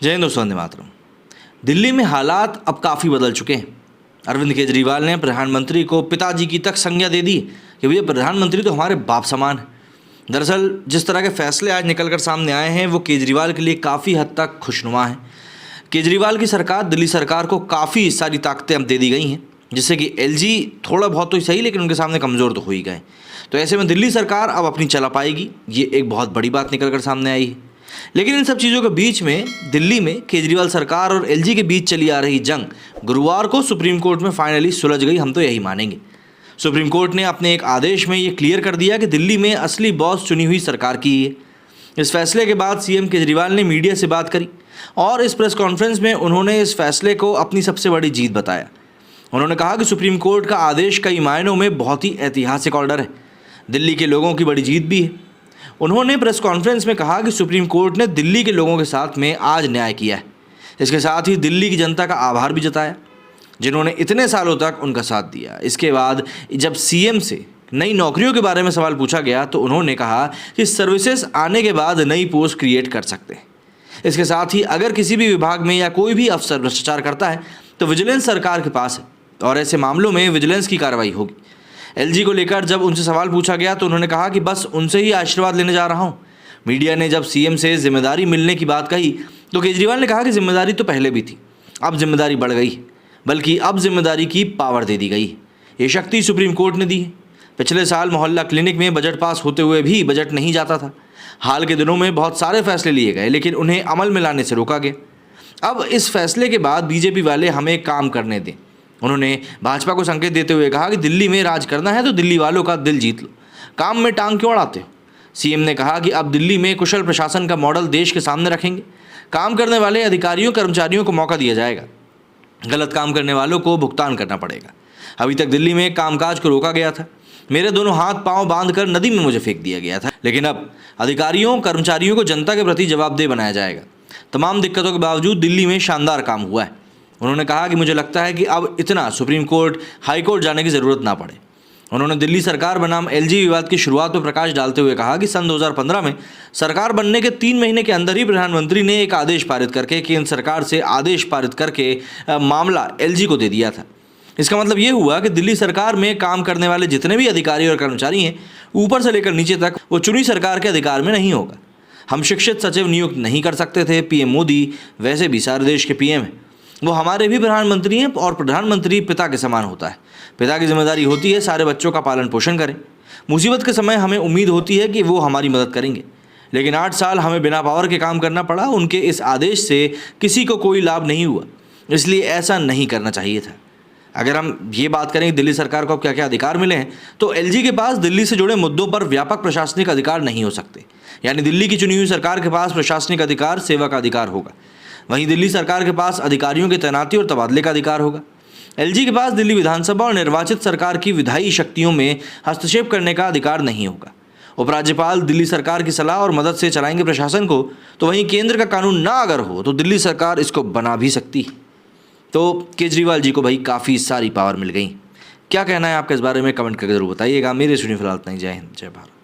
जय हिंद दोस्तों, वंदे मातरम। दिल्ली में हालात अब काफ़ी बदल चुके हैं। अरविंद केजरीवाल ने प्रधानमंत्री को पिताजी की तक संज्ञा दे दी कि भैया प्रधानमंत्री तो हमारे बाप समान है। दरअसल जिस तरह के फैसले आज निकलकर सामने आए हैं वो केजरीवाल के लिए काफ़ी हद तक खुशनुमा है। केजरीवाल की सरकार, दिल्ली सरकार को काफ़ी सारी ताकतें अब दे दी गई हैं, जिससे कि एलजी थोड़ा बहुत तो सही लेकिन उनके सामने कमज़ोर तो हो ही गए। तो ऐसे में दिल्ली सरकार अब अपनी चला पाएगी, ये एक बहुत बड़ी बात निकल कर सामने आई है। लेकिन इन सब चीज़ों के बीच में दिल्ली में केजरीवाल सरकार और एलजी के बीच चली आ रही जंग गुरुवार को सुप्रीम कोर्ट में फाइनली सुलझ गई, हम तो यही मानेंगे। सुप्रीम कोर्ट ने अपने एक आदेश में ये क्लियर कर दिया कि दिल्ली में असली बॉस चुनी हुई सरकार की है। इस फैसले के बाद सीएम केजरीवाल ने मीडिया से बात करी और इस प्रेस कॉन्फ्रेंस में उन्होंने इस फैसले को अपनी सबसे बड़ी जीत बताया। उन्होंने कहा कि सुप्रीम कोर्ट का आदेश कई मायनों में बहुत ही ऐतिहासिक ऑर्डर है, दिल्ली के लोगों की बड़ी जीत भी है। उन्होंने प्रेस कॉन्फ्रेंस में कहा कि सुप्रीम कोर्ट ने दिल्ली के लोगों के साथ में आज न्याय किया है। इसके साथ ही दिल्ली की जनता का आभार भी जताया, जिन्होंने इतने सालों तक उनका साथ दिया। इसके बाद जब सीएम से नई नौकरियों के बारे में सवाल पूछा गया तो उन्होंने कहा कि सर्विसेज आने के बाद नई पोस्ट क्रिएट कर सकते हैं। इसके साथ ही अगर किसी भी विभाग में या कोई भी अफसर भ्रष्टाचार करता है तो विजिलेंस सरकार के पास है और ऐसे मामलों में विजिलेंस की कार्रवाई होगी। एलजी को लेकर जब उनसे सवाल पूछा गया तो उन्होंने कहा कि बस उनसे ही आशीर्वाद लेने जा रहा हूं। मीडिया ने जब सीएम से जिम्मेदारी मिलने की बात कही तो केजरीवाल ने कहा कि जिम्मेदारी तो पहले भी थी, अब जिम्मेदारी बढ़ गई है, बल्कि अब जिम्मेदारी की पावर दे दी गई है। ये शक्ति सुप्रीम कोर्ट ने दी है। पिछले साल मोहल्ला क्लिनिक में बजट पास होते हुए भी बजट नहीं जाता था। हाल के दिनों में बहुत सारे फैसले लिए गए लेकिन उन्हें अमल में लाने से रोका गया। अब इस फैसले के बाद बीजेपी वाले हमें काम करने दें। उन्होंने भाजपा को संकेत देते हुए कहा कि दिल्ली में राज करना है तो दिल्ली वालों का दिल जीत लो, काम में टांग क्यों अड़ाते हो। सीएम ने कहा कि अब दिल्ली में कुशल प्रशासन का मॉडल देश के सामने रखेंगे। काम करने वाले अधिकारियों कर्मचारियों को मौका दिया जाएगा, गलत काम करने वालों को भुगतान करना पड़ेगा। अभी तक दिल्ली में कामकाज को रोका गया था, मेरे दोनों हाथ पांव बांध कर नदी में मुझे फेंक दिया गया था, लेकिन अब अधिकारियों कर्मचारियों को जनता के प्रति जवाबदेह बनाया जाएगा। तमाम दिक्कतों के बावजूद दिल्ली में शानदार काम हुआ है। उन्होंने कहा कि मुझे लगता है कि अब इतना सुप्रीम कोर्ट, हाई कोर्ट जाने की ज़रूरत ना पड़े। उन्होंने दिल्ली सरकार बनाम एलजी विवाद की शुरुआत में प्रकाश डालते हुए कहा कि सन 2015 में सरकार बनने के 3 महीने के अंदर ही प्रधानमंत्री ने एक आदेश पारित करके केंद्र सरकार से आदेश पारित करके मामला एलजी को दे दिया था। इसका मतलब ये हुआ कि दिल्ली सरकार में काम करने वाले जितने भी अधिकारी और कर्मचारी हैं, ऊपर से लेकर नीचे तक, वो चुनी सरकार के अधिकार में नहीं होगा। हम शिक्षित सचिव नियुक्त नहीं कर सकते थे। पीएम मोदी वैसे भी सारे देश के पीएम हैं, वो हमारे भी प्रधानमंत्री हैं और प्रधानमंत्री पिता के समान होता है। पिता की जिम्मेदारी होती है सारे बच्चों का पालन पोषण करें। मुसीबत के समय हमें उम्मीद होती है कि वो हमारी मदद करेंगे, लेकिन 8 साल हमें बिना पावर के काम करना पड़ा। उनके इस आदेश से किसी को कोई लाभ नहीं हुआ, इसलिए ऐसा नहीं करना चाहिए था। अगर हम ये बात करें दिल्ली सरकार को क्या क्या अधिकार मिले हैं, तो एलजी के पास दिल्ली से जुड़े मुद्दों पर व्यापक प्रशासनिक अधिकार नहीं हो सकते। यानी दिल्ली की चुनी हुई सरकार के पास प्रशासनिक अधिकार, सेवा का अधिकार होगा। वहीं दिल्ली सरकार के पास अधिकारियों की तैनाती और तबादले का अधिकार होगा। एलजी के पास दिल्ली विधानसभा और निर्वाचित सरकार की विधायी शक्तियों में हस्तक्षेप करने का अधिकार नहीं होगा। उपराज्यपाल दिल्ली सरकार की सलाह और मदद से चलाएंगे प्रशासन को, तो वहीं केंद्र का कानून ना अगर हो तो दिल्ली सरकार इसको बना भी सकती है। तो केजरीवाल जी को भाई काफ़ी सारी पावर मिल गई। क्या कहना है आपका इस बारे में, कमेंट करके जरूर बताइएगा। मेरे सुनिए फिलहाल इतना ही। जय हिंद, जय भारत।